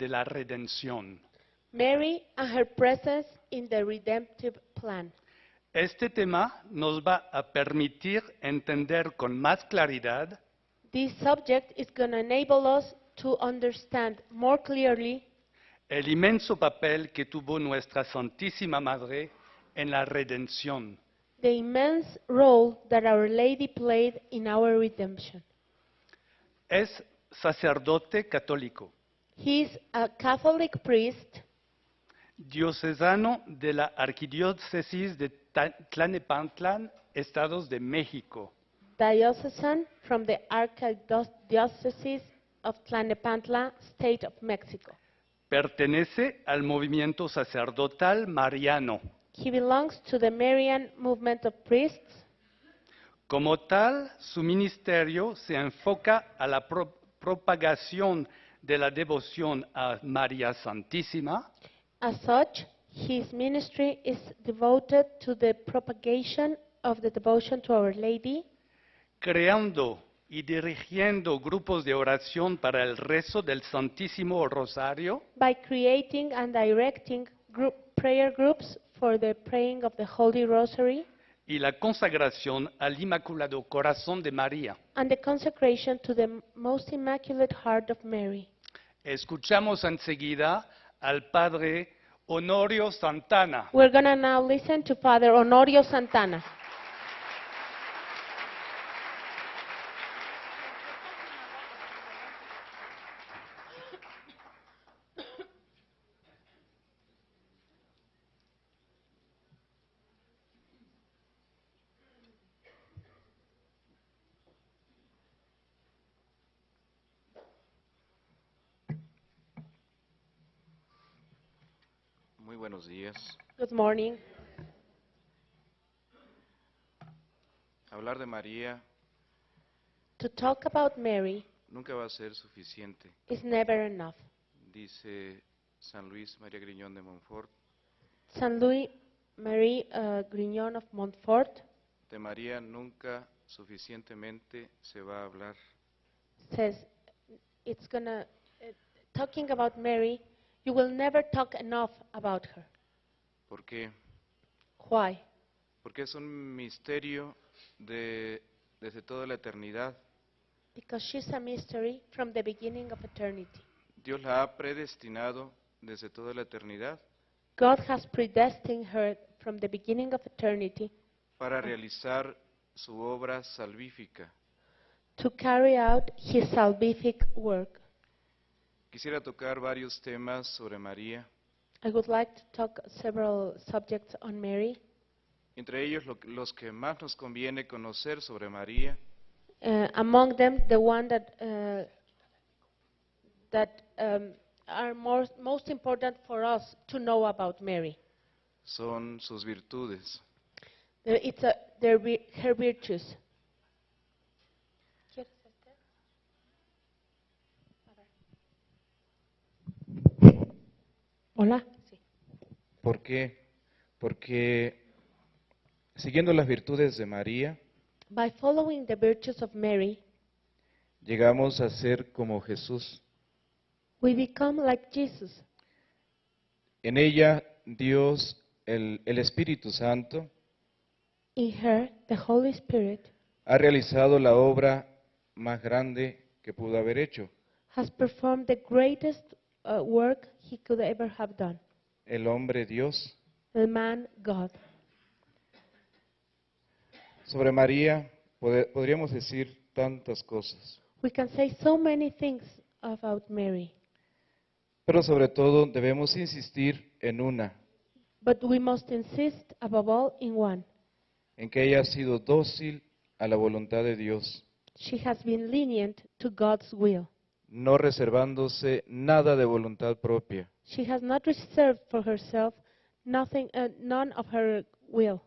de la redención. Mary and her presence in the redemptive plan. Este tema nos va a permitir entender con más claridad This subject is going to enable us to understand more clearly el inmenso papel que tuvo nuestra Santísima Madre en la redención. the immense role that Our Lady played in our redemption. Es sacerdote católico, He is a Catholic priest, diocesano de la Arquidiócesis de Tlalnepantla, Estados de México. diocesan from the Archdiocese of Tlalnepantla, State of Mexico. Pertenece al movimiento sacerdotal mariano. He belongs to the Marian movement of priests. Como tal, su ministerio se enfoca a la propagación de la devoción a María Santísima, As such, his ministry is devoted to the propagation of the devotion to Our Lady, creando y dirigiendo grupos de oración para el rezo del Santísimo Rosario by creating and directing prayer groups for the praying of the Holy Rosary y la consagración al Inmaculado Corazón de María. and the consecration to the Most Immaculate Heart of Mary. Escuchamos enseguida al Padre Honorio Santana. We're going to now listen to Father Honorio Santana. Muy buenos días. Good morning. Hablar de María To talk about Mary nunca va a ser suficiente, is never enough. dice San Luis María Griñón de Montfort. Saint Louis Marie Grignon of Montfort De María nunca suficientemente se va a hablar. says it's gonna talking about Mary, you will never talk enough about her. ¿Por qué? Why? Porque es un misterio desde toda la eternidad. Because she's a mystery from the beginning of eternity. Dios la ha predestinado desde toda la eternidad God has predestined her from the beginning of eternity para realizar su obra salvífica. to carry out his salvific work. Quisiera tocar varios temas sobre María, I would like to talk several subjects on Mary. entre ellos los que más nos conviene conocer sobre María Among them, the one that are most important for us to know about Mary. son sus virtudes. Her virtues. Hola. Sí. ¿Por qué? Porque siguiendo las virtudes de María, By following the virtues of Mary, llegamos a ser como Jesús. we become like Jesus. En ella, Dios, el Espíritu Santo, In her, the Holy Spirit ha realizado la obra más grande que pudo haber hecho. has performed the greatest work he could ever have done. El hombre Dios. The man, God. Sobre María podríamos decir tantas cosas, We can say so many things about Mary, pero sobre todo debemos insistir en una, but we must insist above all in one. en que ella ha sido dócil a la voluntad de Dios, She has been lenient to God's will. no reservándose nada de voluntad propia. She has not reserved for herself none of her will.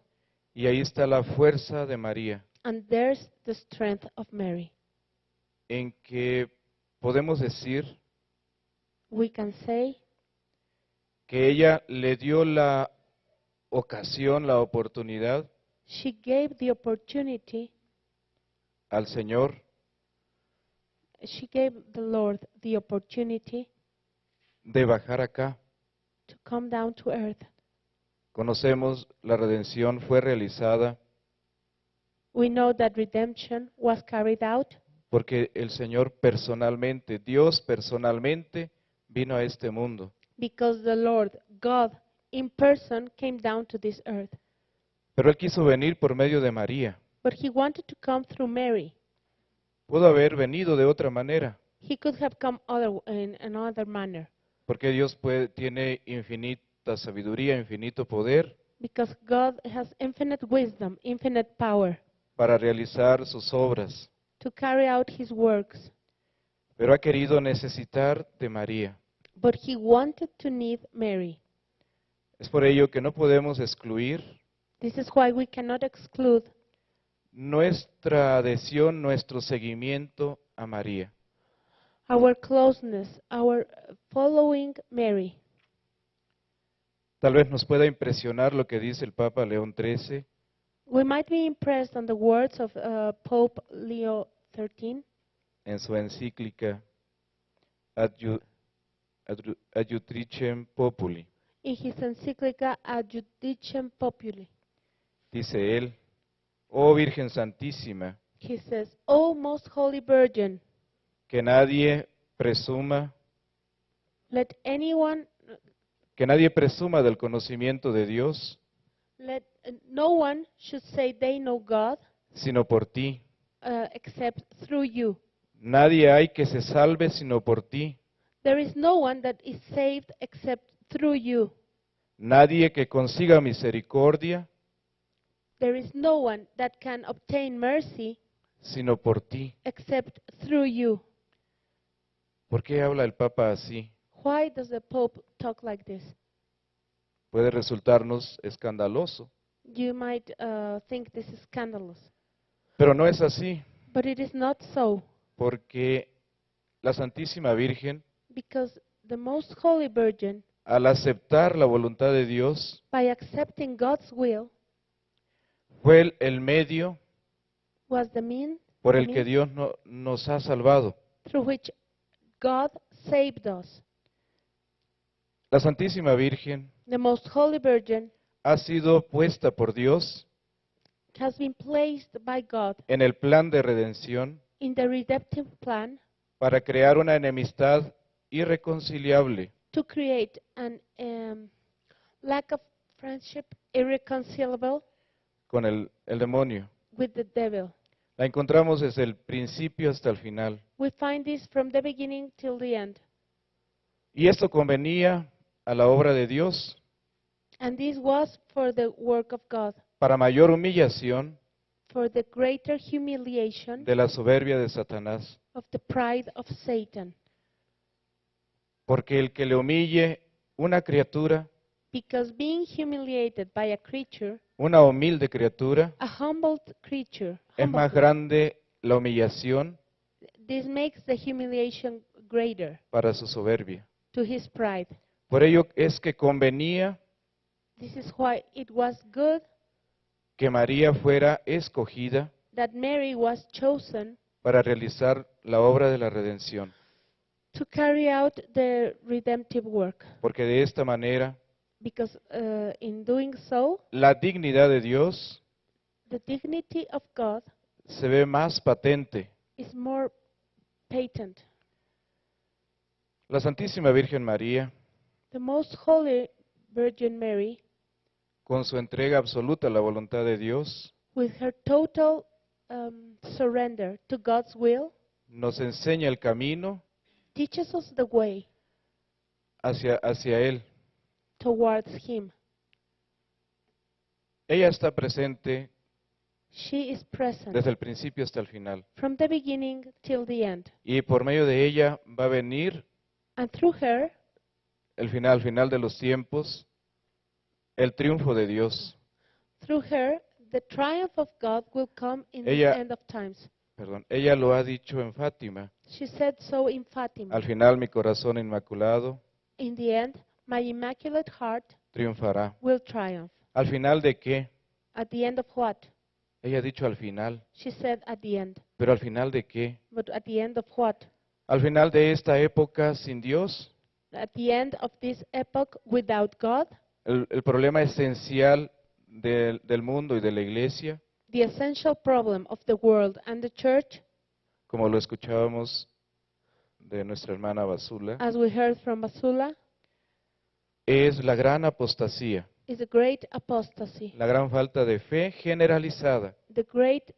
Y ahí está la fuerza de María, And there's the strength of Mary. en que podemos decir We can say que ella le dio la ocasión, la oportunidad she gave the opportunity, al Señor she gave the Lord the opportunity de bajar acá. to come down to earth. Conocemos la redención fue realizada We know that redemption was carried out porque el Señor personalmente, Dios personalmente, vino a este mundo. because the Lord, God, in person came down to this earth. Pero Él quiso venir por medio de María. But he wanted to come through Mary. Pudo haber venido de otra manera, He could have come in another manner porque Dios tiene infinita sabiduría, infinito poder because God has infinite wisdom, infinite power para realizar sus obras, to carry out his works. pero ha querido necesitar de María. But he wanted to need Mary. Es por ello que no podemos excluir This is why we cannot exclude nuestra adhesión, nuestro seguimiento a María. our closeness, our following Mary. Tal vez nos pueda impresionar lo que dice el Papa León XIII We might be impressed on the words of Pope Leo XIII en su encíclica Adjutricem Populi. in his encyclica Ad Judicium Populi. Dice él, oh Virgen Santísima, He says, O most holy Virgin, que nadie presuma, let anyone, que nadie presuma del conocimiento de Dios, no one should say they know God sino por ti. except through you. Nadie hay que se salve sino por ti. There is no one that is saved except through you. Nadie que consiga misericordia There is no one that can obtain mercy sino por ti. except through you. ¿Por qué habla el Papa así? Why does the Pope talk like this? Puede resultarnos escandaloso, You might think this is scandalous, pero no es así, but it is not so, porque la Santísima Virgen, because the Most Holy Virgin, al aceptar la voluntad de Dios, by accepting God's will, fue el medio was the means por el que Dios nos ha salvado. through which God saved us. La Santísima Virgen The Most Holy Virgin ha sido puesta por Dios has been placed by God en el plan de redención in the redemptive plan para crear una enemistad irreconciliable to create an lack of friendship irreconcilable con el demonio. with the devil. La encontramos desde el principio hasta el final. We find this from the beginning till the end. Y esto convenía a la obra de Dios And this was for the work of God, para mayor humillación for the greater humiliation de la soberbia de Satanás. of the pride of Satan. Porque el que le humille una criatura, Because being humiliated by a creature, una humilde criatura, a humbled creature, es más grande la humillación this makes the humiliation greater para su soberbia. to his pride. Por ello es que convenía This is why it was good que María fuera escogida that Mary was chosen para realizar la obra de la redención, to carry out the redemptive work. porque de esta manera Because in doing so, la dignidad de Dios the dignity of God se ve más patente. is more patent. La Santísima Virgen María, The Most Holy Virgin Mary, con su entrega absoluta a la voluntad de Dios, with her total surrender to God's will, nos enseña el camino teaches us the way hacia Él. towards Him. Ella está presente She is present desde el principio hasta el final. from the beginning till the end. Y por medio de ella va a venir And through her, al final de los tiempos, el triunfo de Dios. through her, the triumph of God will come in the Ella- end of times. Perdón, ella lo ha dicho en Fátima. She said so in Fatima. Al final mi corazón inmaculado In the end, my immaculate heart triunfará. will triumph. ¿Al final de qué? At the end of what? Ella ha dicho al final. She said at the end. ¿Pero al final de qué? But at the end of what? Al final de esta época sin Dios. at the end of this epoch without God. El problema esencial del mundo y de la iglesia, The essential problem of the world and the church, como lo escuchábamos de nuestra hermana Basula, as we heard from Basula, es la gran apostasía, is a great apostasy, la gran falta de fe generalizada. the great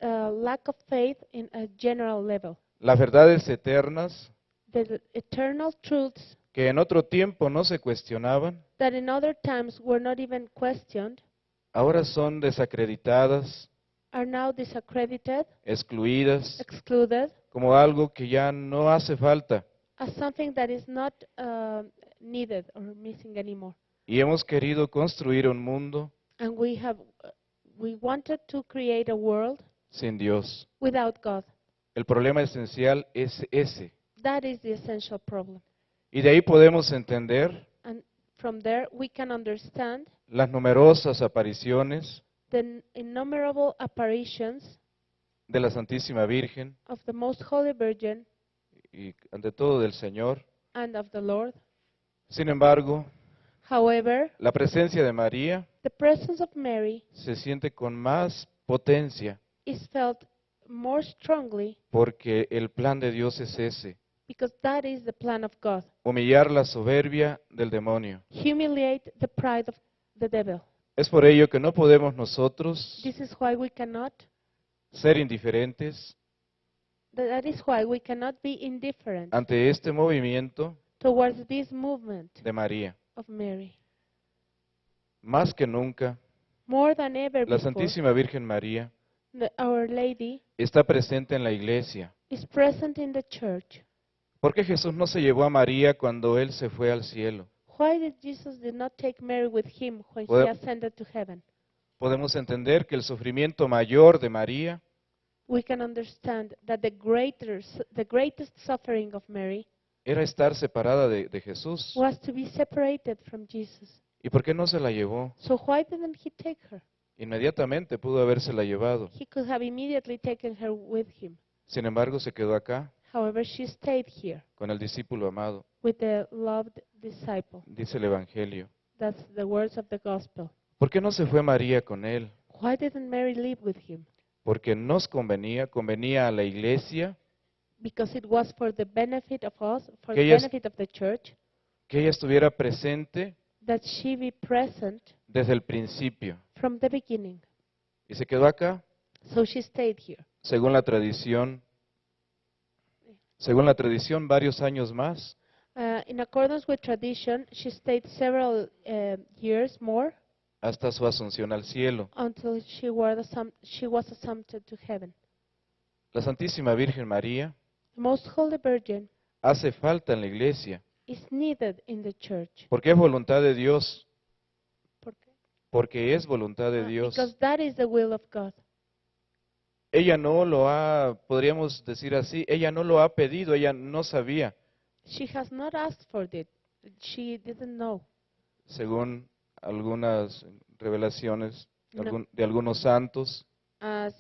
lack of faith in a general level. Las verdades eternas The eternal truths que en otro tiempo no se cuestionaban, that in other times were not even questioned ahora son desacreditadas, are now disaccredited, excluidas, excluded, como algo que ya no hace falta. as something that is not needed or missing anymore. Y hemos querido construir un mundo And we wanted to create a world sin Dios. without God. El problema esencial es ese. That is the essential problem. Y de ahí podemos entender And from there we can understand las numerosas apariciones the innumerable apparitions de la Santísima Virgen of the Most Holy Virgin y ante todo del Señor. and of the Lord. Sin embargo, However, la presencia de María the presence of Mary se siente con más potencia is felt more strongly porque el plan de Dios es ese, because that is the plan of God. humillar la soberbia del demonio. Humiliate the pride of the devil. Es por ello que no podemos nosotros This is why we cannot, ser indiferentes that is why we cannot be indifferent ante este movimiento towards this movement de María. of Mary. Más que nunca, More than ever la before, Santísima Virgen María Our Lady está presente en la iglesia. is present in the church. ¿Por qué Jesús no se llevó a María cuando Él se fue al cielo? Why did Jesus did not take Mary with him when Pode- he ascended to heaven? Podemos entender que el sufrimiento mayor de María We can understand that the greatest suffering of Mary era estar separada de Jesús. was to be separated from Jesus. ¿Y por qué no se la llevó? So why didn't he take her? Inmediatamente pudo habérsela llevado. He could have immediately taken her with him. Sin embargo, se quedó acá However, she stayed here con el discípulo amado, with the loved disciple. dice el Evangelio. That's the words of the gospel. ¿Por qué no se fue María con Él? Why didn't Mary live with him? Porque nos convenía a la iglesia Because it was for the benefit of us, for Que the ella es- benefit of the church, que ella estuviera presente that she be present desde el principio. from the beginning. Y se quedó acá, So she stayed here. según la tradición, varios años más, In accordance with tradition, she stayed several years more hasta su asunción al cielo. until she was assumpted to heaven. La Santísima Virgen María The Most Holy Virgin hace falta en la iglesia, is needed in the church. porque es voluntad de Dios, ¿Por qué? porque es voluntad de Dios. Because that is the will of God. Ella no lo ha, podríamos decir así, ella no lo ha pedido, ella no sabía, She has not asked for it. She didn't know. según algunas revelaciones No. de algunos santos. As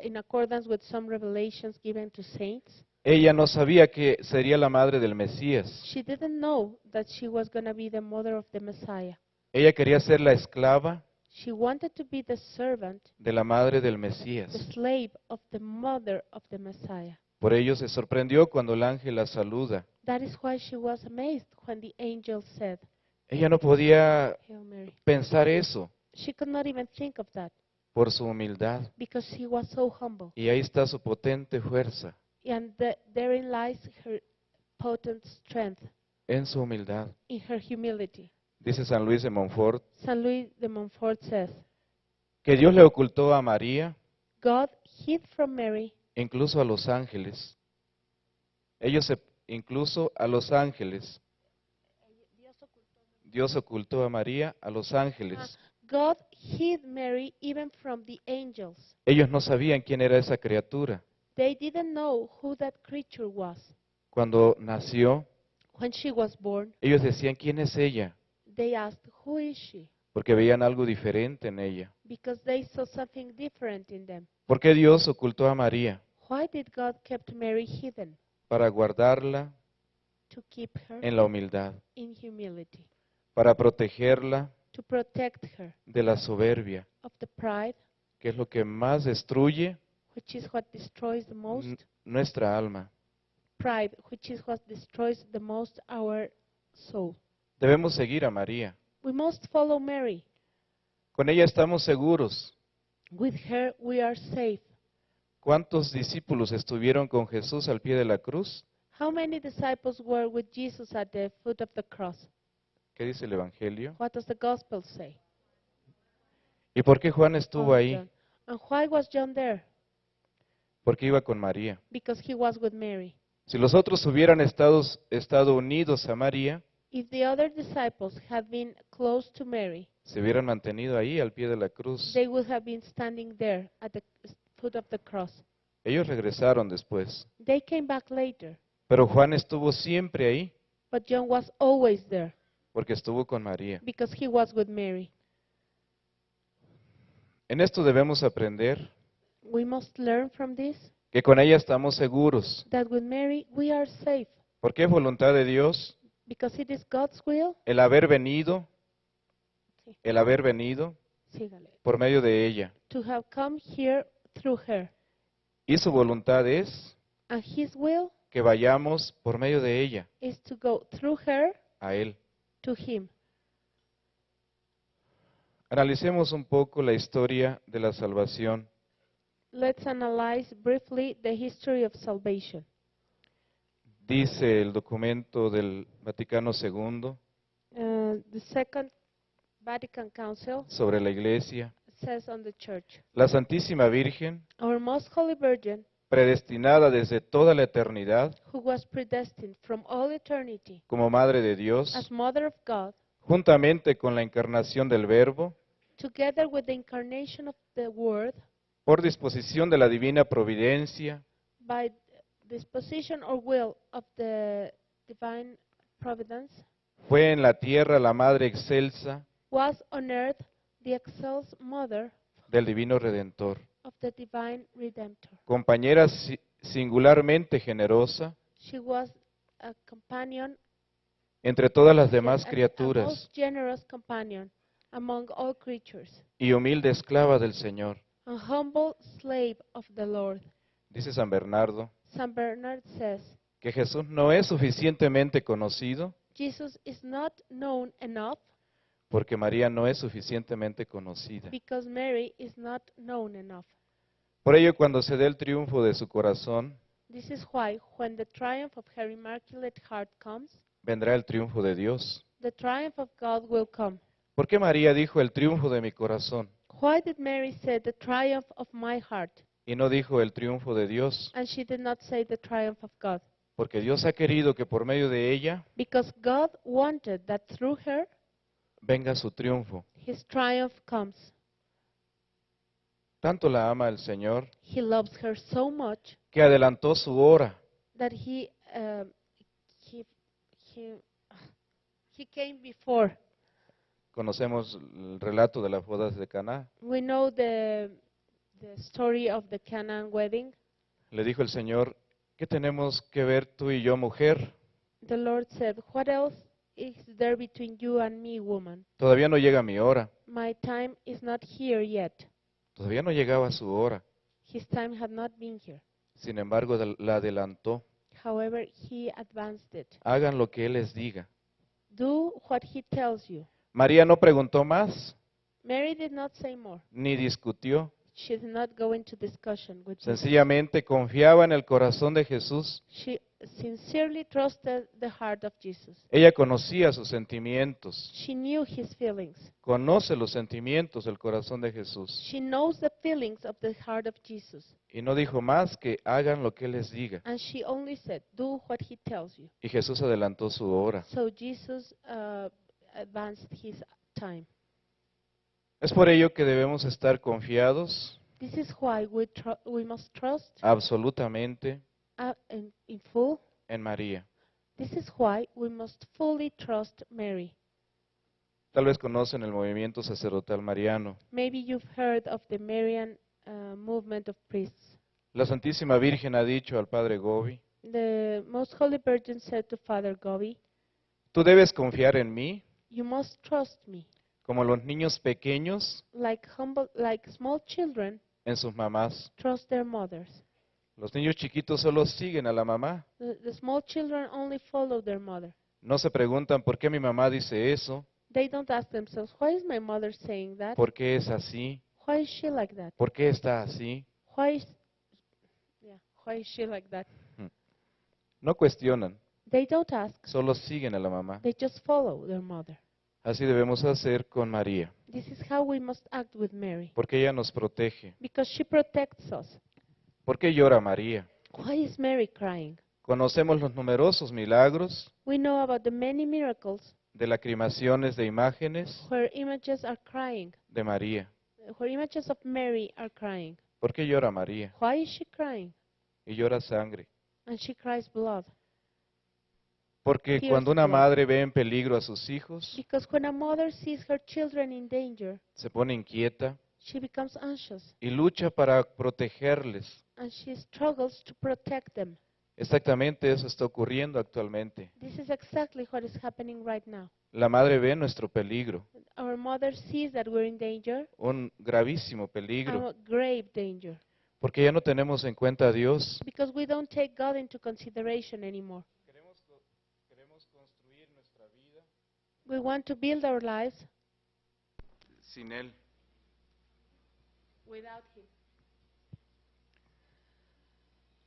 in accordance with some revelations given to saints, Ella no sabía que sería la madre del Mesías. she didn't know that she was going to be the mother of the Messiah. Ella quería ser la esclava She wanted to be the servant, de la madre del the Mesías. slave of the mother of the Messiah. Por ello se sorprendió cuando el ángel la saluda. That is why she was amazed when the angel said, Ella no podía Hail Mary. pensar eso She could not even think of that por su humildad. because she was so humble. Y ahí está su potente fuerza, And therein lies her potent strength, en su humildad. in her humility. Dice San Luis de Montfort Saint Louis de Montfort says, que Dios le ocultó a María, God hid from Mary, incluso a los ángeles. Incluso a los ángeles. Dios ocultó a María a los ángeles. God hid Mary even from the angels. Ellos no sabían quién era esa criatura. They didn't know who that creature was. Cuando nació, When she was born, ellos decían, ¿quién es ella? they asked, who is she? Porque veían algo diferente en ella. Because they saw something different in them. ¿Por qué Dios ocultó a María? Why did God kept Mary hidden? Para guardarla to keep her en la humildad, in humility, para protegerla to protect her de la soberbia, of the pride, que es lo que más destruye which is what destroys the most, nuestra alma. pride, which is what destroys the most our soul. Debemos seguir a María. We must follow Mary. Con ella estamos seguros. With her we are safe. ¿Cuántos discípulos estuvieron con Jesús al pie de la cruz? How many disciples were with Jesus at the foot of the cross? ¿Qué dice el Evangelio? What does the gospel say? ¿Y por qué Juan estuvo Of ahí? John. And why was John there? Porque iba con María. Because he was with Mary. Si los otros hubieran estado unidos a María, If the other disciples had been close to Mary, se hubieran mantenido ahí al pie de la cruz. they would have been standing there at the foot of the cross. Ellos regresaron después, They came back later, pero Juan estuvo siempre ahí but John was always there porque estuvo con María. because he was with Mary. En esto debemos aprender We must learn from this que con ella estamos seguros, that with Mary we are safe porque es voluntad de Dios because it is God's will. el haber venido Sígale. por medio de ella. To have come here through her. Y su voluntad es And his will que vayamos por medio de ella is to go through her a Él. to him. Analicemos un poco la historia de la salvación. Let's analyze briefly the history of salvation. Dice el documento del Vaticano II The Second Vatican Council sobre la Iglesia. says on the church, La Santísima Virgen, our most holy Virgin, predestinada desde toda la eternidad who was predestined from all eternity como Madre de Dios, as Mother of God, juntamente con la encarnación del Verbo, together with the incarnation of the Word, por disposición de la divina providencia, by disposition or will of the divine providence, fue en la tierra la Madre excelsa was on earth the excellent Mother del Divino Redentor, of the divine Redemptor. compañera singularmente generosa She was a companion, entre todas las demás a criaturas most generous companion among all creatures, y humilde esclava del Señor. a humble slave of the Lord. Dice San Bernardo St. Bernard says, que Jesús no es suficientemente conocido Jesus is not known enough porque María no es suficientemente conocida. because Mary is not known enough. Por ello, cuando se dé el triunfo de su corazón, This is why, when the triumph of her immaculate heart comes, vendrá el triunfo de Dios. the triumph of God will come. ¿Por qué María dijo el triunfo de mi corazón Why did Mary say the triumph of my heart, y no dijo el triunfo de Dios? and she did not say the triumph of God? Porque Dios ha querido que por medio de ella Because God wanted that through her, venga su triunfo. his triumph comes. Tanto la ama el Señor He loves her so much que adelantó su hora. that he came before. Conocemos el relato de las bodas de Caná. We know the story of the Canaan wedding. Le dijo el Señor, ¿qué tenemos que ver tú y yo, mujer? The Lord said, "What else is there between you and me, woman? Todavía no llega mi hora. My time is not here yet." Todavía no llegaba su hora. His time had not been here. Sin embargo, la adelantó. However, he advanced it. Hagan lo que Él les diga. Do what he tells you. María no preguntó más, Mary did not say more. ni discutió. She did not go into discussion with Jesus. Sencillamente confiaba en el corazón de Jesús. She sincerely trusted the heart of Jesus. Ella conocía sus sentimientos. She knew his feelings. Conoce los sentimientos del corazón de Jesús. She knows the feelings of the heart of Jesus. Y no dijo más que hagan lo que Él les diga. And she only said, "Do what he tells you." Y Jesús adelantó su hora. So Jesus advanced his time. Es por ello que debemos estar confiados This is why we must trust absolutamente in full. en María. This is why we must fully trust Mary. Tal vez conocen el movimiento sacerdotal mariano. Maybe you've heard of the Marian movement of priests. La Santísima Virgen ha dicho al Padre Gobi The Most Holy Virgin said to Father Gobi, tú debes confiar en mí "You must trust me, como los niños pequeños like small children en sus mamás. trust their mothers. Los niños chiquitos solo siguen a la mamá. The small children only follow their mother. No se preguntan por qué mi mamá dice eso, They don't ask themselves, why is my mother saying that? por qué es así, Why is she like that? por qué está así. Why is she like that? No cuestionan, They don't ask. solo siguen a la mamá. They just follow their mother. Así debemos hacer con María, This is how we must act with Mary, porque ella nos protege. because she protects us. ¿Por qué llora María? Why is Mary crying? Conocemos los numerosos milagros We know about the many miracles de lacrimaciones de imágenes where images are crying, de María. where images of Mary are crying. ¿Por qué llora María? Why is she crying? Y llora sangre. And she cries blood. Porque Tears cuando una of blood. madre ve en peligro a sus hijos, Because when a mother sees her children in danger, se pone inquieta she becomes anxious y lucha para protegerles. and she struggles to protect them. Exactamente eso está ocurriendo actualmente. This is exactly what is happening right now. La madre ve nuestro peligro, Our mother sees that we're in danger, un gravísimo peligro, a grave danger, porque ya no tenemos en cuenta a Dios. because we don't take God into consideration anymore. Queremos construir nuestra vida We want to build our lives sin Él. without Him.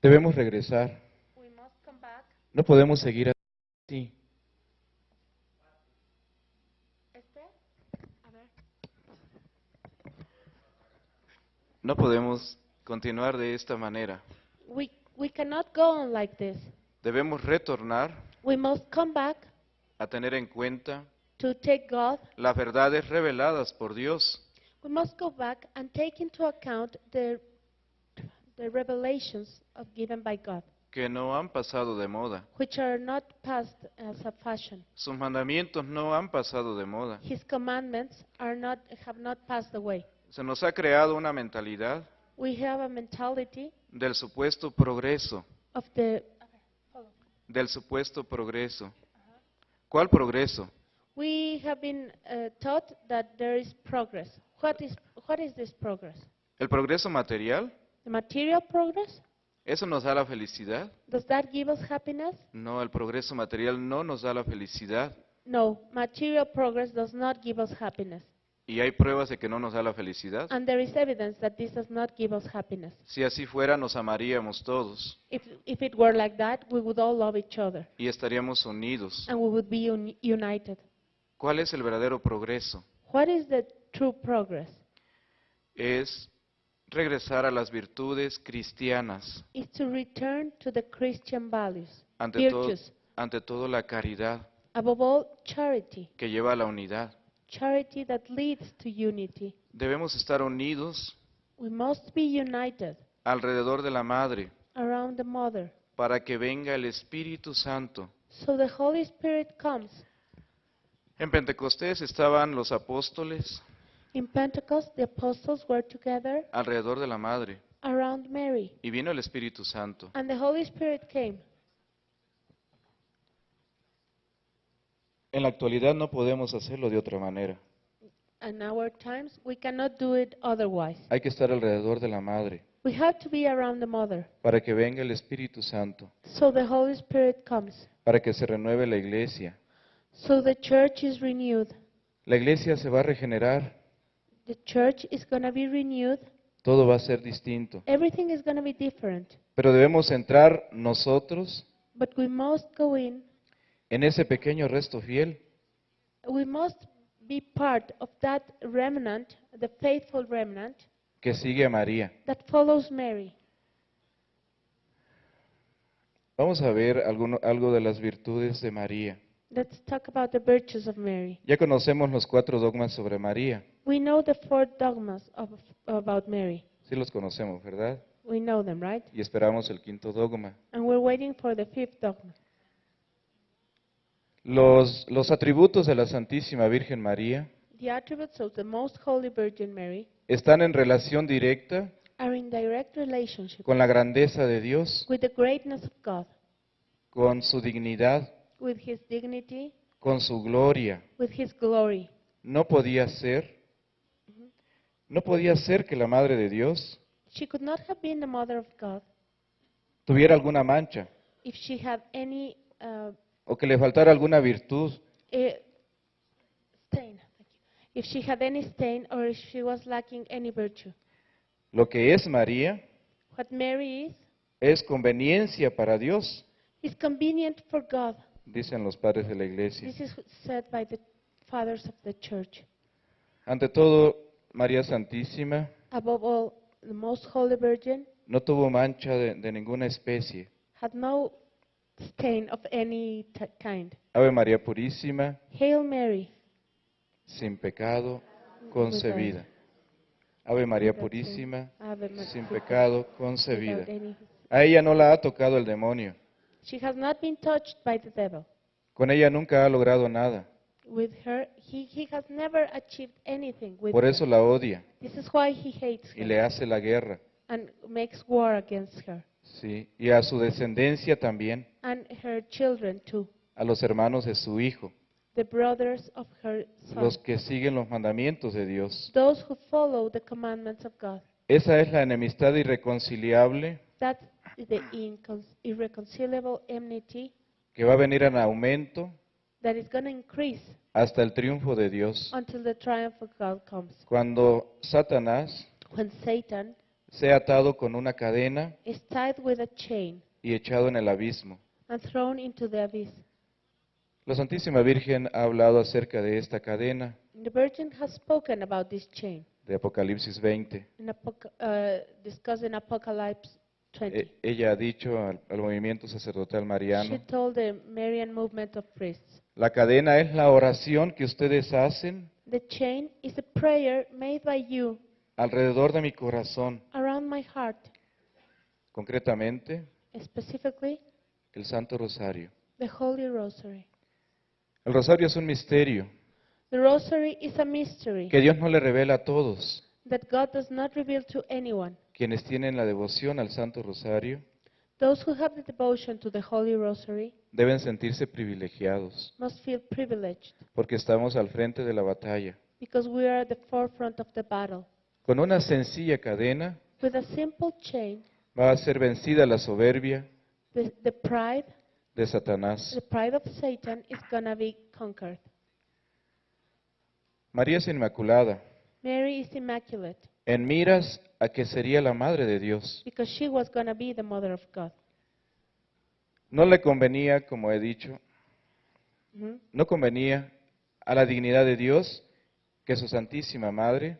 Debemos regresar. We must come back. No podemos seguir así. A ver. No podemos continuar de esta manera. We cannot go on like this. Debemos retornar We must come back a tener en cuenta to take God. las verdades reveladas por Dios, We must go back and take into account the revelations given by God, que no han pasado de moda. which are not passed as a fashion. Sus mandamientos no han pasado de moda. His commandments have not passed away. Se nos ha creado una mentalidad We have a mentality del supuesto progreso, of the. del supuesto progreso. ¿Cuál progreso? We have been taught that there is progress. What is this progress? ¿El progreso material? The material progress? ¿Eso nos da la felicidad? Does that give us happiness? No, el progreso material no nos da la felicidad. No, material progress does not give us happiness. Y hay pruebas de que no nos da la felicidad. And there is evidence that this does not give us happiness. Si así fuera, nos amaríamos todos If it were like that, we would all love each other y estaríamos unidos. and we would be united. ¿Cuál es el verdadero progreso? What is the true progress? Es regresar a las virtudes cristianas, Is to return to the Christian values, ante virtues. todo la caridad Above all, charity. que lleva a la unidad. Charity that leads to unity. Debemos estar unidos We must be united alrededor de la Madre around the Mother. para que venga el Espíritu Santo. So the Holy Spirit comes. En Pentecostés estaban los apóstoles In Pentecost, the apostles were together alrededor de la Madre around Mary, y vino el Espíritu Santo. and the Holy Spirit came. En la actualidad no podemos hacerlo de otra manera. In our times, we cannot do it otherwise. Hay que estar alrededor de la Madre We have to be around the Mother. para que venga el Espíritu Santo, So the Holy Spirit comes. para que se renueve la iglesia. So the church is renewed. La iglesia se va a regenerar, The church is going to be renewed. todo va a ser distinto. Everything is going to be different. Pero debemos entrar nosotros But we must go in. en ese pequeño resto fiel We must be part of that remnant, the faithful remnant, que sigue a María. that follows Mary. Vamos a ver algo de las virtudes de María. Let's talk about the virtues of Mary. Ya conocemos los 4 dogmas sobre María. We know the 4 dogmas about Mary. Sí los conocemos, ¿verdad? We know them, right? Y esperamos el 5.º dogma. And we're waiting for the 5th dogma. Los atributos de la Santísima Virgen María The attributes of the Most Holy Virgin Mary están en relación directa are in direct relationship con la grandeza de Dios with the greatness of God con su dignidad, with his dignity, con su gloria. with his glory. No podía ser que la Madre de Dios She could not have been the mother of God tuviera alguna mancha if she had any o que le faltara alguna virtud. eh, stain. Thank you. If she had any stain or if she was lacking any virtue. Lo que es María What Mary es conveniencia para Dios, is convenient for God. dicen los padres de la iglesia. This is said by the fathers of the church. Ante todo, María Santísima Above all, the Most Holy Virgin no tuvo mancha de ninguna especie. had no stain of any kind. Ave María Purísima, Hail Mary, sin pecado concebida. Ave María without sin. Purísima, Ave María, sin without- pecado concebida. without any- A ella no la ha tocado el demonio. She has not been touched by the devil. Con ella nunca ha logrado nada. With her, he has never achieved anything with Por her. eso la odia This is why he hates y her le hace la guerra. and makes war against her. Sí, y a su descendencia también, And her children too, a los hermanos de su hijo, the brothers of her son, los que siguen los mandamientos de Dios. those who follow the commandments of God. Esa es la enemistad irreconciliable That's the irreconcilable enmity que va a venir en aumento that is going to increase hasta el triunfo de Dios. until the triumph of God comes. Cuando Satanás When Satan sea atado con una cadena is tied with a chain y echado en el abismo. and thrown into the abyss. La Santísima Virgen ha hablado acerca de esta cadena The Virgin has spoken about this chain, de Apocalipsis 20. discussed in Apocalypse 20. Ella ha dicho al movimiento sacerdotal She mariano, told the Marian movement of priests, la cadena es la oración que ustedes hacen the chain is a prayer made by you alrededor de mi corazón, around my heart, concretamente specifically el Santo Rosario. the Holy Rosary. El rosario es un misterio The Rosary is a mystery que Dios no le revela a todos. that God does not reveal to anyone. Quienes tienen la devoción al Santo Rosario Those who have the devotion to the Holy Rosary deben sentirse privilegiados must feel privileged porque estamos al frente de la batalla. because we are at the forefront of the battle. Con una sencilla cadena With a simple chain, va a ser vencida la soberbia the pride de Satanás. of Satan is going to be conquered. María es inmaculada, Mary is immaculate en miras a que sería la Madre de Dios. because she was going to be the mother of God. No le convenía, como he dicho, Mhm. no convenía a la dignidad de Dios que su Santísima Madre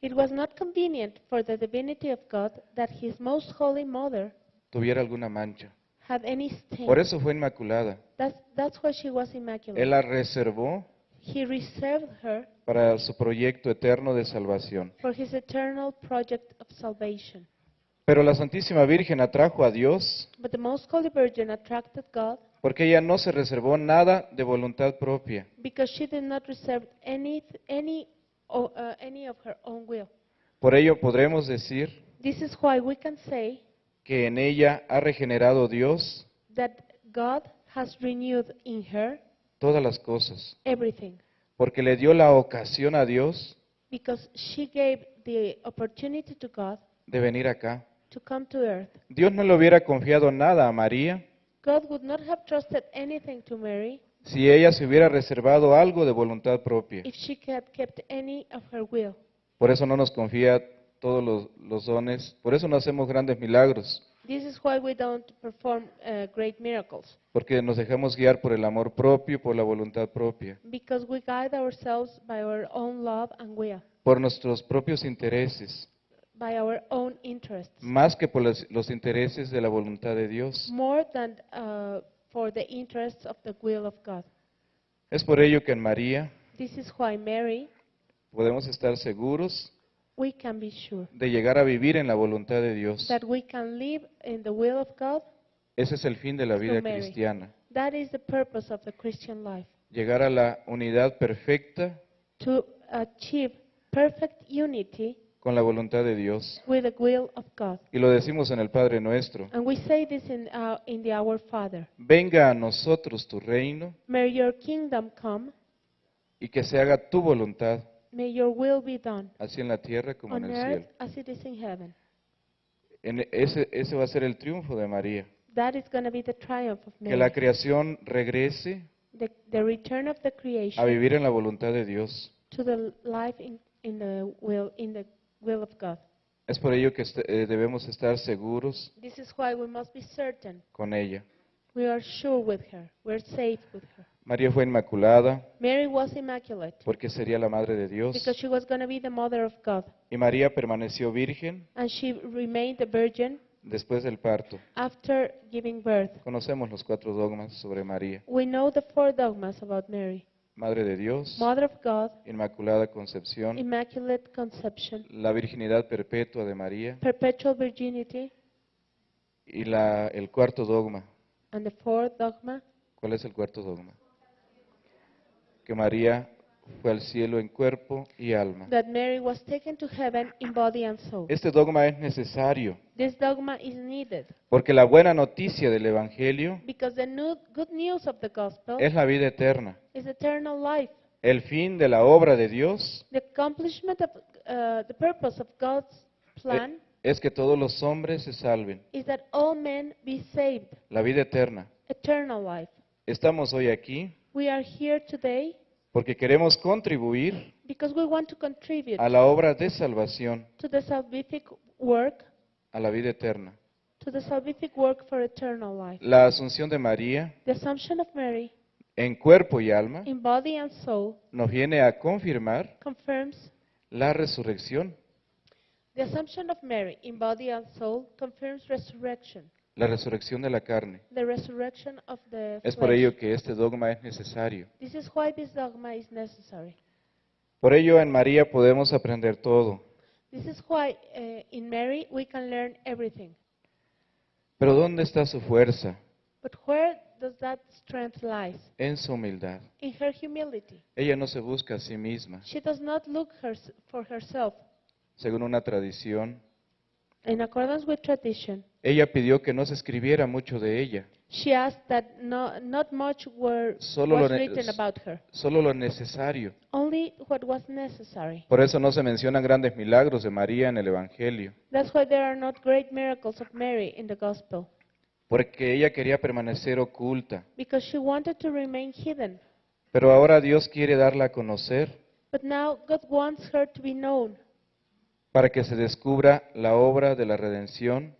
It was not convenient for the divinity of God that his most holy mother tuviera alguna mancha. had any stain. Por eso fue inmaculada. That's why she was immaculate. Él la reservó He reserved her para su proyecto eterno de salvación. for his eternal project of salvation. Pero la Santísima Virgen atrajo a Dios But the most holy Virgin attracted God porque ella no se reservó nada de voluntad propia. because she did not reserve any of her own will. Por ello podremos decir This is why we can say que en ella ha regenerado Dios that God has renewed in her todas las cosas, everything porque le dio la ocasión a Dios because she gave the opportunity to God de venir acá. to come to earth. Dios no le hubiera confiado nada a María God would not have trusted anything to Mary si ella se hubiera reservado algo de voluntad propia. if she had kept any of her will. Por eso no nos confía todos los dones, por eso no hacemos grandes milagros, This is why we don't perform great miracles, porque nos dejamos guiar por el amor propio, por la voluntad propia, because we guide ourselves by our own love and will, por nuestros propios intereses, by our own interests, más que por los intereses de la voluntad de Dios. more than for the interests of the will of God. Es por ello que en María This is why Mary, podemos estar seguros we can be sure de llegar a vivir en la voluntad de Dios. that we can live in the will of God. Ese es el fin de la vida Through Mary. cristiana, That is the purpose of the Christian life, llegar a la unidad perfecta to achieve perfect unity con la voluntad de Dios. with the will of God. Y lo decimos en el Padre nuestro. And we say this in the Our Father. Venga a nosotros tu reino May your kingdom come, y que se haga tu voluntad, may your will be done así en la tierra como en on el earth cielo. as it is in heaven. Ese va a ser el triunfo de María. That is going to be the triumph of Que la Mary. creación regrese The return of the a creation vivir en la voluntad de Dios. to the life in the will of God. Es por ello que debemos estar seguros This is why we must be certain con ella. we are sure with her. We're safe with her. María fue inmaculada Mary was immaculate porque sería la madre de Dios. because she was going to be the mother of God. Y María permaneció virgen And she remained a virgin después del parto. after giving birth. Conocemos los 4 dogmas sobre María. We know the 4 dogmas about Mary. Madre de Dios, Mother of God, Inmaculada Concepción, immaculate conception, la virginidad perpetua de María perpetual virginity, y el 4º dogma. and the 4th dogma, ¿Cuál es el 4º dogma? Que María fue al cielo en cuerpo y alma. that Mary was taken to heaven in body and soul. Este dogma es necesario This dogma is needed porque la buena noticia del Evangelio because the good news of the gospel es la vida eterna. is eternal life. El fin de la obra de Dios The accomplishment of the purpose of God's plan es que todos los hombres se salven. is that all men be saved, La vida eterna. eternal life. Estamos hoy aquí We are here today porque queremos contribuir because we want to contribute a la obra de salvación, to the salvific work, a la vida eterna. For eternal life. La asunción de María The Assumption of Mary en cuerpo y alma in body and soul nos viene a confirmar confirms la resurrección, the Assumption of Mary in body and soul confirms resurrection, la resurrección de la carne. the resurrection of the Es por flesh. ello que este dogma es necesario. This is why this dogma is necessary. Por ello en María podemos aprender todo. This is why in Mary we can learn everything. Pero ¿dónde está su fuerza? But where does that strength lies? En su humildad. In her humility. Ella no se busca a sí misma. She does not look for herself. Según una tradición, In accordance with tradition, ella pidió que no se escribiera mucho de ella, she asked that not much Solo was lo written about her. solo lo necesario. Only what was necessary. Por eso no se mencionan grandes milagros de María en el Evangelio, That's why there are not great miracles of Mary in the gospel. porque ella quería permanecer oculta. Because she wanted to remain hidden. Pero ahora Dios quiere darla a conocer But now God wants her to be known para que se descubra la obra de la redención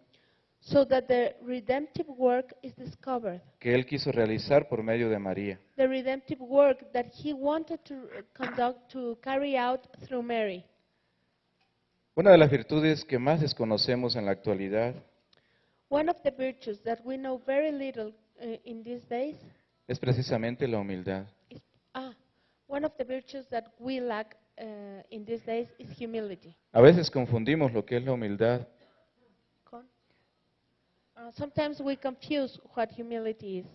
so that the redemptive work is discovered. que Él quiso realizar por medio de María. The redemptive work that he wanted to carry out through Mary. Una de las virtudes que más desconocemos en la actualidad One of the virtues that we know very little in these days es precisamente la humildad. is one of the virtues that we lack in these days is humility. A veces confundimos lo que es la humildad Sometimes we confuse what humility is.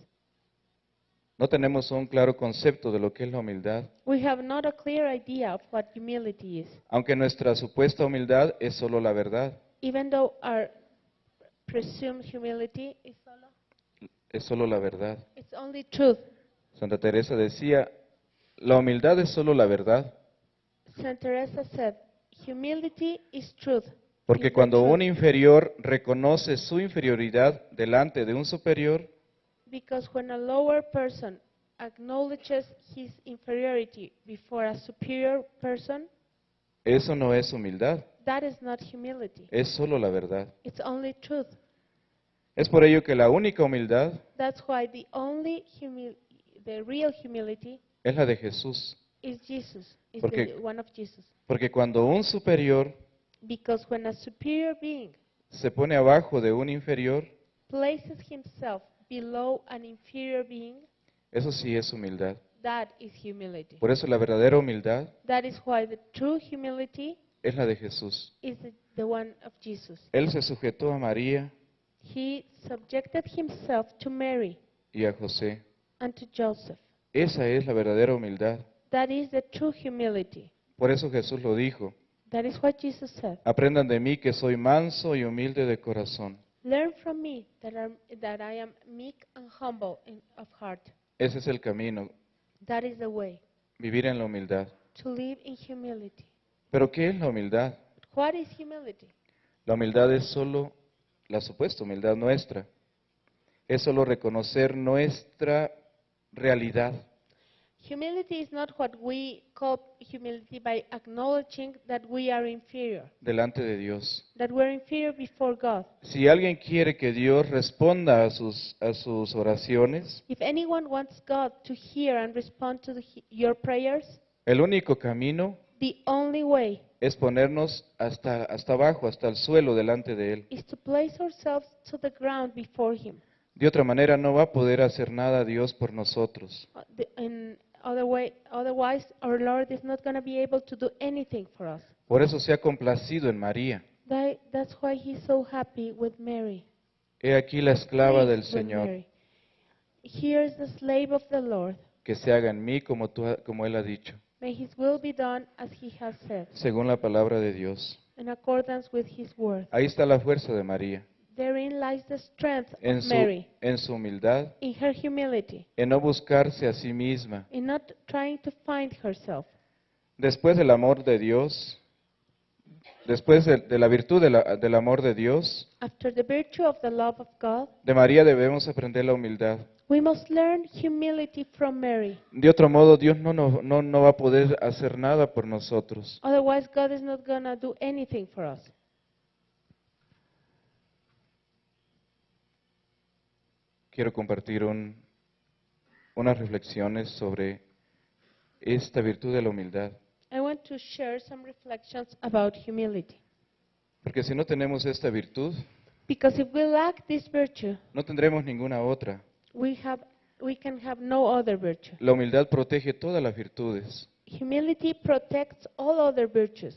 No tenemos un claro concepto de lo que es la humildad, We have not a clear idea of what humility is, aunque nuestra supuesta humildad es solo la verdad, even though our presumed humility es solo la verdad. it's only truth. Santa Teresa decía, la humildad es solo la verdad, Saint Teresa said, humility is truth. porque Is the cuando truth. un inferior reconoce su inferioridad delante de un superior, Because when a lower person acknowledges his inferiority before a superior person, eso no es humildad, that is not humility. es solo la verdad. It's only truth. Es por ello que la única humildad That's why the real humility es la de Jesús, is Jesus, is Porque- the one of Jesus. porque cuando un superior Because when a superior being se pone abajo de un inferior, places himself below an inferior being, eso sí es humildad. that is humility. Por eso la verdadera humildad That is why the true humility es la de Jesús. is the one of Jesus. Él se sujetó a María He subjected himself to Mary y a José. and to Joseph. Esa es la verdadera humildad. That is the true humility. Por eso Jesús lo dijo. That is what Jesus said. Aprendan de mí que soy manso y humilde de corazón. Learn from me that I am meek and humble of heart. Ese es el camino, That is the way, vivir en la humildad. to live in humility. ¿Pero qué es la humildad? What is humility? La humildad es solo la supuesta humildad nuestra. Es solo reconocer nuestra realidad. Humility is not what we call humility by acknowledging that we are inferior, Delante de Dios. that we're inferior before God. Si alguien quiere que Dios responda a sus oraciones, If anyone wants God to hear and respond to your prayers, el único camino the only way es ponernos hasta abajo, hasta el suelo delante de Él. is to place ourselves to the ground before Him. De otra manera no va a poder hacer nada Dios por nosotros. Otherwise, our Lord is not going to be able to do anything for us. Por eso se ha complacido en María. That's why He's so happy with Mary. He aquí la esclava del Pleased with Señor, Mary. Here is the slave of the Lord. que se haga en mí como Él ha dicho, May His will be done as He has said, según la palabra de Dios. in accordance with His word. Ahí está la fuerza de María, Therein lies the strength en of su, Mary, en su humildad, in her humility, en no buscarse a sí misma. in not trying to find herself. Después del amor de Dios, después de la virtud del amor de Dios, After the virtue of the love of God, de María debemos aprender la humildad. we must learn humility from Mary. De otro modo, Dios no va a poder hacer nada por nosotros. Otherwise, God is not going to do anything for us. Quiero compartir unas reflexiones sobre esta virtud de la humildad. I want to share some reflections about humility. Porque si no tenemos esta virtud, Because if we lack this virtue, no tendremos ninguna otra. we can have no other virtue. La humildad protege todas las virtudes. Humility protects all other virtues.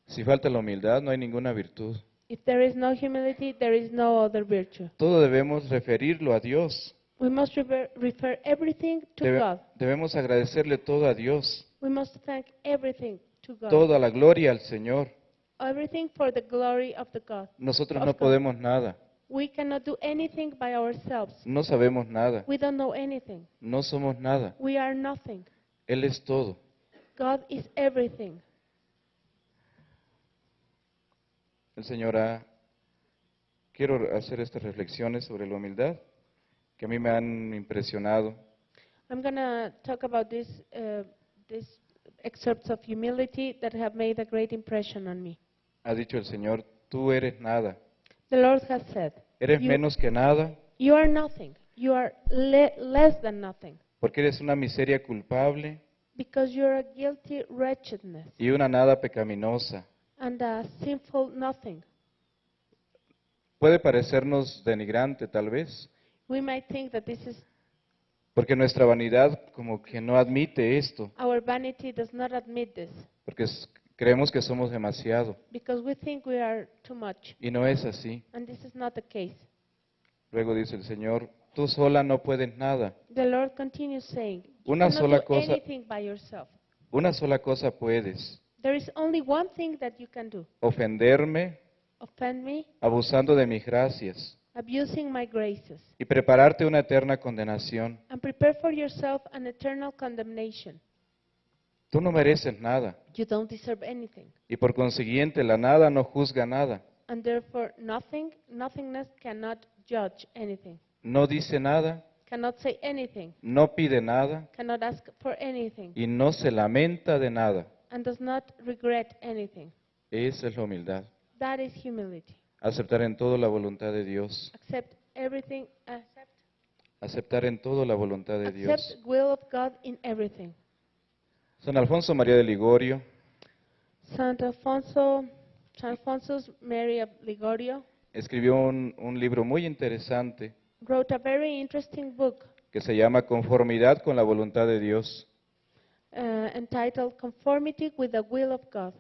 Si falta la humildad, no hay ninguna virtud. If there is no humility, there is no other virtue. Todo debemos referirlo a Dios. We must refer everything to God. Debemos agradecerle todo a Dios. We must thank everything to God. Toda la gloria al Señor. Everything for the glory of the God. Nosotros Of no God. podemos nada. We cannot do anything by ourselves. No sabemos nada. We don't know anything. No somos nada. We are nothing. Él es todo. God is everything. El Señor quiero hacer estas reflexiones sobre la humildad que a mí me han impresionado. I'm going to talk about these excerpts of humility that have made a great impression on me. Ha dicho el Señor, tú eres nada. The Lord has said, Eres You- menos que nada you are nothing. You are less than nothing. porque eres una miseria culpable Because you're a guilty wretchedness y una nada pecaminosa. and a sinful nothing. Puede parecernos denigrante tal vez, We might think that this is porque nuestra vanidad como que no admite esto, our vanity does not admit this. porque creemos que somos demasiado Because we think we are too much. y no es así. And this is not the case. Luego dice el Señor, tú sola no puedes nada. The Lord continues saying, you Una cannot sola do cosa- anything by yourself. Una sola cosa puedes, There is only one thing that you can do. ofenderme Offend me, abusando de mis gracias abusing my graces, y prepararte una eterna condenación. and prepare for yourself an eternal condemnation. Tú no mereces nada You don't deserve anything. y por consiguiente la nada no juzga nada, And therefore nothingness cannot judge anything, no dice nada, cannot say anything, no pide nada cannot ask for anything, y no se lamenta de nada. and does not regret anything. Esa es la humildad. That is humility. Aceptar en todo la voluntad de Dios. Accept everything, Aceptar en todo la voluntad de Dios. accept will of God in everything. San Alfonso María de Ligorio San Alfonso's Mary of Ligorio escribió un libro muy interesante wrote a very interesting book que se llama Conformidad con la voluntad de Dios. entitled Conformity with the Will of God.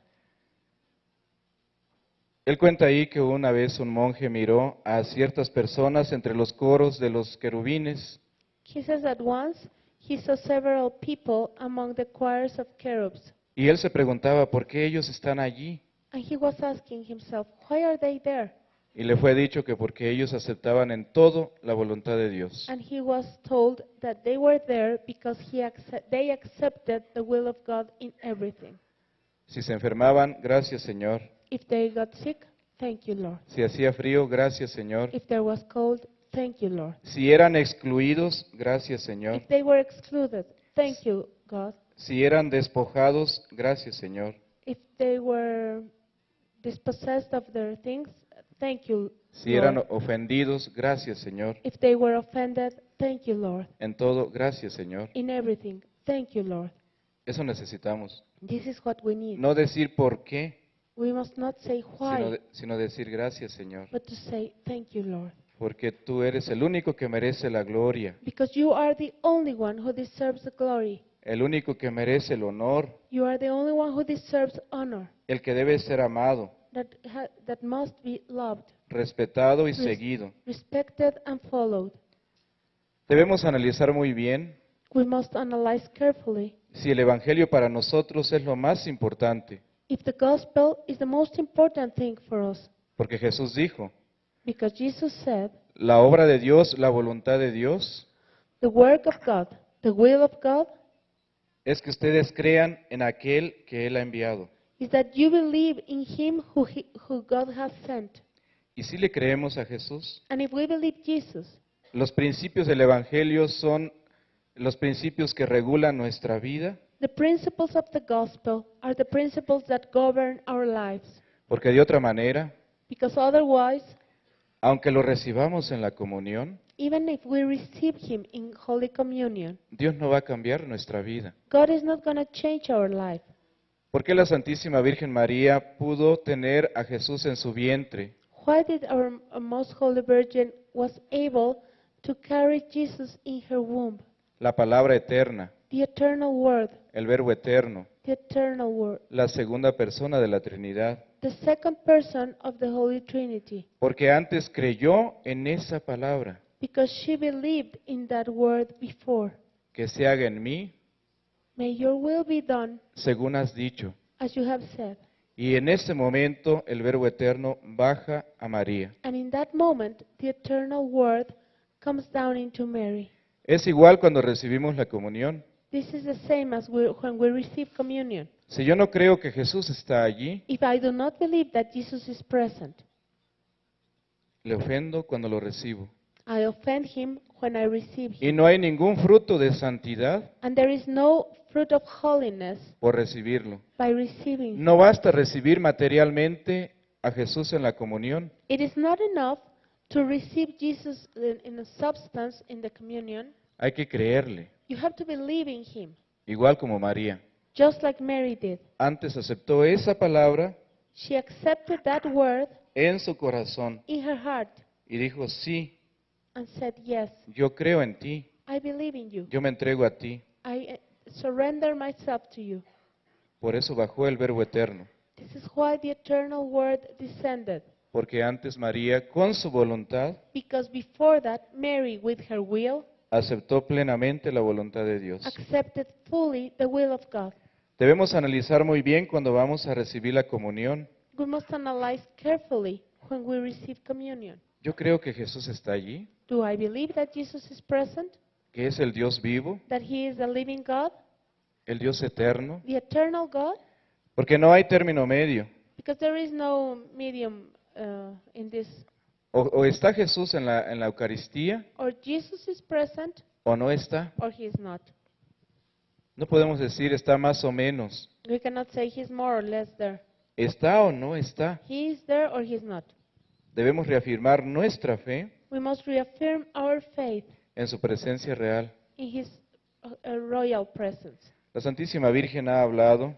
Él cuenta ahí que una vez un monje miró a ciertas personas entre los coros de los querubines He says that once he saw several people among the choirs of cherubs, Y él se preguntaba, ¿por qué ellos están allí? And he was asking himself, why are they there? Y le fue dicho que porque ellos aceptaban en todo la voluntad de Dios. And he was told that they were there because they accepted the will of God in everything. Si se enfermaban, gracias Señor. If they got sick, thank you, Lord. Si hacía frío, gracias Señor. If there was cold, thank you, Lord. Si eran excluidos, gracias Señor. If they were excluded, thank you, God. Si eran despojados, gracias Señor. If they were dispossessed of their things, thank you, Si eran Lord. ofendidos, gracias Señor. If they were offended, thank you, Lord. En todo, gracias Señor. In everything, thank you, Lord. Eso necesitamos. This is what we need. No decir por qué, We must not say why, sino decir gracias Señor. but to say thank you, Lord. Porque tú eres el único que merece la gloria, Because you are the only one who deserves the glory. el único que merece el honor, You are the only one who deserves honor, el que debe ser amado, that must be loved, respetado y Res- seguido. respected, and followed. Debemos analizar muy bien We must analyze carefully si el Evangelio para nosotros es lo más importante, if the gospel is the most important thing for us. porque Jesús dijo, Because Jesus said, la obra de Dios, la voluntad de Dios, the work of God, the will of God, es que ustedes crean en aquel que Él ha enviado. is that you believe in Him who God has sent. Y si le creemos a Jesús, And if we believe Jesus, los principios del Evangelio son los principios que regulan nuestra vida, the principles of the gospel are the principles that govern our lives. porque de otra manera, Because otherwise, aunque lo recibamos en la comunión, even if we receive Him in Holy Communion, Dios no va a cambiar nuestra vida. God is not going to change our life. ¿Por qué la Santísima Virgen María pudo tener a Jesús en su vientre? Why did our Most Holy Virgin was able to carry Jesus in her womb? La palabra eterna, The eternal Word, el Verbo eterno, the eternal Word, la segunda persona de la Trinidad, the second person of the Holy Trinity, porque antes creyó en esa palabra, because she believed in that word before. que se haga en mí, May your will be done según has dicho. as you have said. Y en ese momento el Verbo eterno baja a María. And in that moment, the eternal Word comes down into Mary. Es igual cuando recibimos la comunión. This is the same as when we receive communion. Si yo no creo que Jesús está allí, If I do not believe that Jesus is present, le ofendo cuando lo recibo. I offend Him when I receive Him. Y no hay ningún fruto de santidad And there is no fruit of holiness por recibirlo. by receiving Him. No basta recibir materialmente a Jesús en la comunión. It is not enough to receive Jesus in a substance in the communion. Hay que creerle, You have to believe in Him, igual como María. just like Mary did. Antes aceptó esa palabra She accepted that word en su corazón in her heart y dijo, sí, and said, yes, yo creo en ti, I believe in you. yo me entrego a ti. I surrender myself to you. Por eso bajó el Verbo eterno, This is why the eternal word descended. porque antes María, con su voluntad, Because before that, Mary, with her will, aceptó plenamente la voluntad de Dios. accepted fully the will of God. Debemos analizar muy bien cuando vamos a recibir la comunión. We must analyze carefully when we receive communion. Yo creo que Jesús está allí, Do I believe that Jesus is present? que es el Dios vivo, That He is the living God, el Dios eterno, the eternal God? porque no hay término medio. Because there is no medium in this. O está Jesús en la Eucaristía Or Jesus is present, o no está. or He is not. No podemos decir está más o menos. We cannot say He's more or less there. ¿Está o no está? He is there or He is not. Debemos reafirmar nuestra fe We must reaffirm our faith en su presencia real. in His royal presence. La Santísima Virgen ha hablado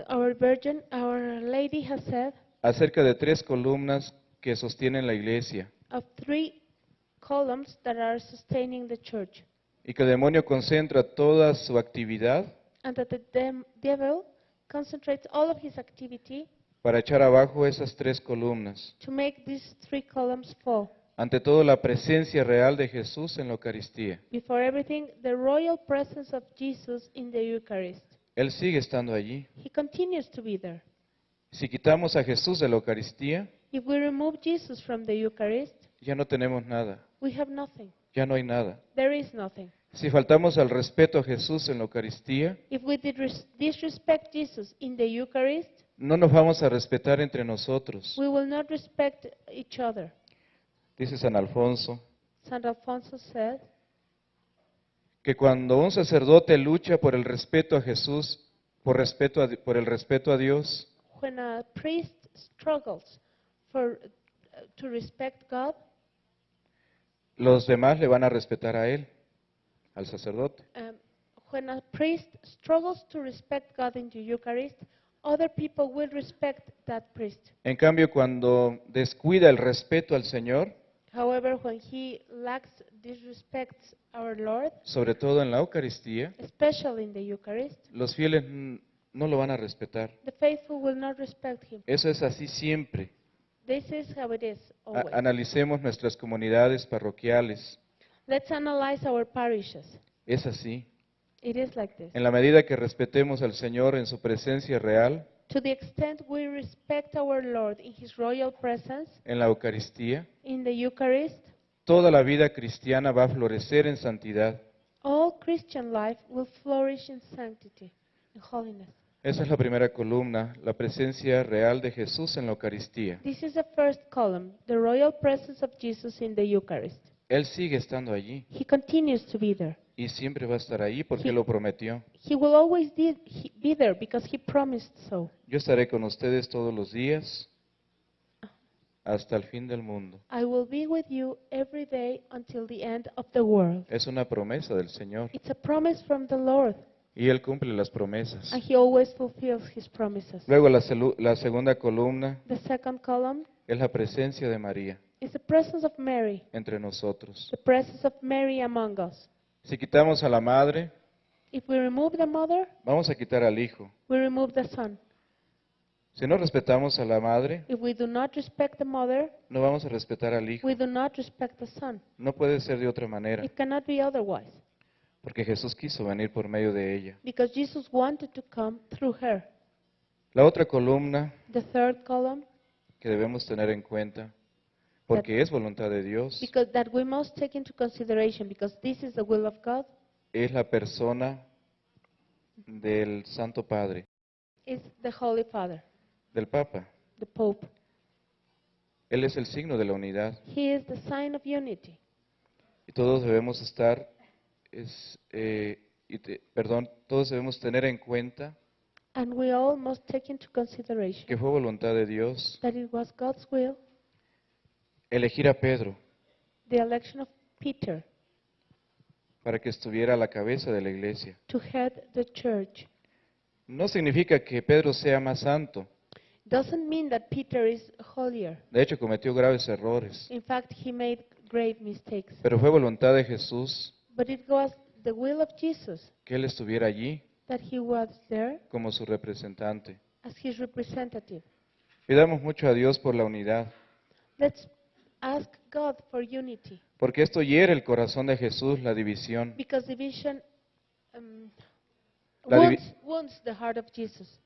Our Virgin, Our Lady has said acerca de 3 columnas que sostienen la iglesia of 3 columns that are sustaining the church, y que el demonio concentra toda su actividad and that the devil concentrates all of his activity para echar abajo esas 3 columnas. to make these 3 columns fall. Ante todo, la presencia real de Jesús en la Eucaristía. Before everything, the royal presence of Jesus in the Eucharist. Él sigue estando allí. He continues to be there. Si quitamos a Jesús de la Eucaristía, If we remove Jesus from the Eucharist, ya no tenemos nada, we have nothing. ya no hay nada. There is nothing. Si faltamos al respeto a Jesús en la Eucaristía, If we disrespect Jesus in the Eucharist, no nos vamos a respetar entre nosotros. we will not respect each other. Dice San Alfonso St. Alfonso said que cuando un sacerdote lucha por el respeto a Jesús, por el respeto a Dios, when a priest struggles to respect God, los demás le van a respetar a él, al sacerdote. when a priest struggles to respect God in the Eucharist, other people will respect that priest. En cambio, cuando descuida el respeto al Señor, However, when he disrespects our Lord, sobre todo en la Eucaristía, especially in the Eucharist, los fieles no lo van a respetar. the faithful will not respect him. Eso es así siempre. This is how it is always. Analicemos nuestras comunidades parroquiales. Let's analyze our parishes. Es así. It is like this. En la medida que respetemos al Señor en su presencia real, To the extent we respect our Lord in his royal presence, en la Eucaristía, in the Eucharist, toda la vida cristiana va a florecer en santidad. all Christian life will flourish in sanctity, in holiness. Esa es la primera columna, la presencia real de Jesús en la Eucaristía. This is the first column, the royal presence of Jesus in the Eucharist. Él sigue estando allí He continues to be there. y siempre va a estar ahí porque lo prometió. He will always be there because he promised so. Yo estaré con ustedes todos los días hasta el fin del mundo. I will be with you every day until the end of the world. Es una promesa del Señor It's a promise from the Lord, y Él cumple las promesas. and he always fulfills his promises. Luego la segunda columna The second column es la presencia de María is the presence of Mary, entre nosotros. the presence of Mary among us. Si quitamos a la madre, If we remove the mother, vamos a quitar al hijo. we remove the son. Si no respetamos a la madre, If we do not respect the mother, no vamos a respetar al hijo. we do not respect the son. No puede ser de otra manera, It cannot be otherwise, porque Jesús quiso venir por medio de ella. because Jesus wanted to come through her. La otra columna The third column, que debemos tener en cuenta, porque es voluntad de Dios, because that we must take into consideration, because this is the will of God, es la persona del Santo Padre, is the Holy Father, del Papa. the Pope. Él es el signo de la unidad He is the sign of unity. y todos debemos estar, todos debemos tener en cuenta And we all must take into consideration que fue voluntad de Dios that it was God's will, elegir a Pedro the election of Peter, para que estuviera a la cabeza de la iglesia. to head the church. No significa que Pedro sea más santo. Doesn't mean that Peter is holier. De hecho, cometió graves errores. In fact, he made grave mistakes. Pero fue voluntad de Jesús But it was the will of Jesus que Él estuviera allí that he was there como su representante. as his representative. Pidamos mucho a Dios por la unidad, Let's ask God for unity, porque esto hiere el corazón de Jesús, la división. because division um, La wounds the heart of Jesus.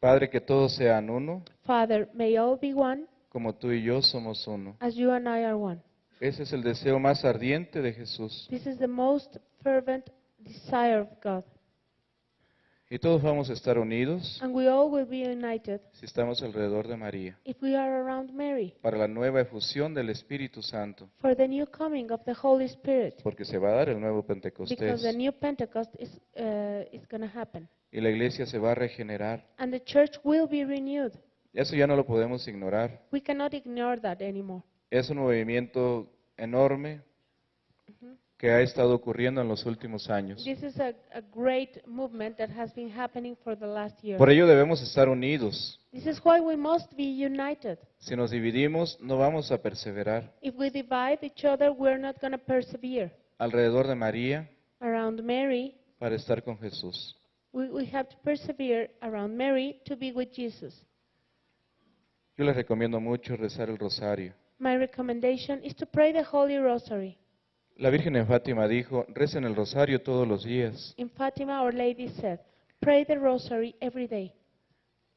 Padre, que todos sean uno, Father, may all be one como tú y yo somos uno. as you and I are one. Ese es el deseo más ardiente de Jesús. This is the most fervent desire of God. Y todos vamos a estar unidos And we all will be united si estamos alrededor de María, if we are around Mary para la nueva efusión del Espíritu Santo, for the new coming of the Holy Spirit, porque se va a dar el nuevo because Pentecostés the new Pentecost is going to happen. y la iglesia se va a regenerar. And the church will be renewed. Eso ya no lo podemos ignorar. We cannot ignore that anymore. Es un movimiento enorme que ha estado ocurriendo en los últimos años. This is a great movement that has been happening for the last year. Por ello debemos estar unidos. This is why we must be united. Si nos dividimos, no vamos a perseverar. If we divide each other, we're not going to persevere. Alrededor de María, Around Mary, para estar con Jesús. we have to persevere around Mary to be with Jesus. Yo les recomiendo mucho rezar el rosario. My recommendation is to pray the Holy Rosary. La Virgen en Fátima dijo, recen el rosario todos los días. In Fatima, Our Lady said, pray the rosary every day.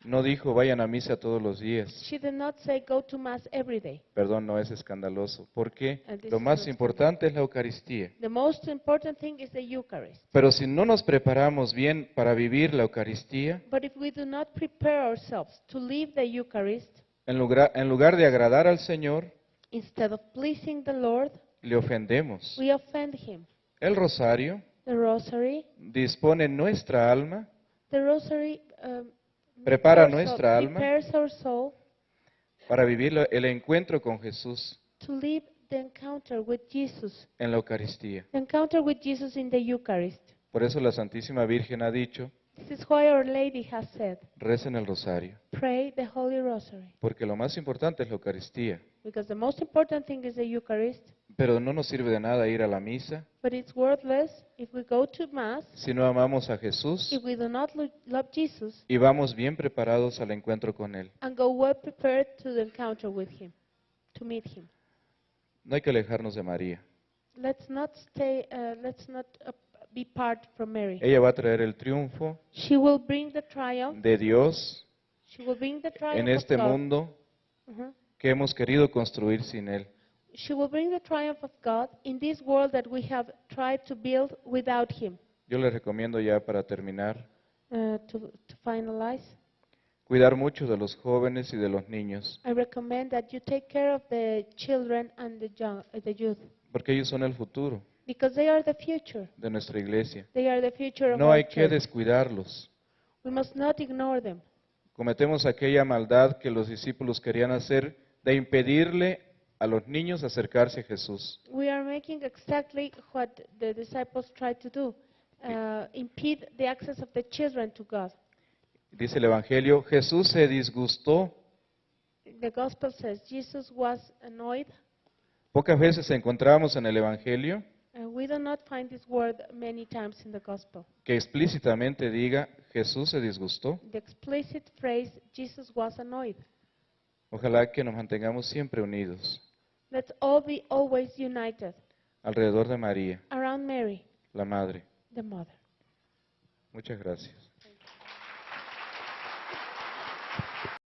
No dijo vayan a misa todos los días. She did not say go to Mass every day. Perdón, no es escandaloso. Porque This lo is más not importante es la Eucaristía. The most important thing is the Eucharist. Pero si no nos preparamos bien para vivir la Eucaristía, But if we do not prepare ourselves to live the Eucharist, en lugar de agradar al Señor, instead of pleasing the Lord, le ofendemos. we offend Him. El rosario The rosary, dispone nuestra alma, the rosary prepara nuestra alma prepares our soul para vivir el encuentro con Jesús to live the encounter with Jesus, en la Eucaristía. the encounter with Jesus in the Eucharist. Por eso la Santísima Virgen ha dicho, This is why Our Lady has said, recen el rosario, pray the Holy Rosary, porque lo más importante es la Eucaristía. because the most important thing is the Eucharist, Pero no nos sirve de nada ir a la misa but it's worthless if we go to Mass, si no amamos a Jesús if we do not love Jesus, y vamos bien preparados al encuentro con Él. and go well prepared to the encounter with Him, to meet Him. No hay que alejarnos de María. Let's not be part from Mary. Ella va a traer el triunfo She will bring the triumph. de Dios She will bring the triumph en este of God. mundo Mhm. que hemos querido construir sin Él. She will bring the triumph of God in this world that we have tried to build without Him. Yo les recomiendo ya para terminar, To finalize, cuidar mucho de los jóvenes y de los niños, I recommend that you take care of the children and the youth, porque ellos son el futuro because they are the future. de nuestra iglesia. They are the future of No our hay que church. descuidarlos. We must not ignore them. Cometemos aquella maldad que los discípulos querían hacer de impedirle a los niños acercarse a Jesús. We are making exactly what the disciples tried to do, impede the access of the children to God. Dice el Evangelio, Jesús se disgustó. The Gospel says Jesus was annoyed. Pocas veces encontramos en el Evangelio We do not find this word many times in the Gospel. que explícitamente diga, Jesús se disgustó. The explicit phrase, Jesus was annoyed. Ojalá que nos mantengamos siempre unidos Let's all be always united alrededor de María, around Mary, la Madre. the Mother. Muchas gracias.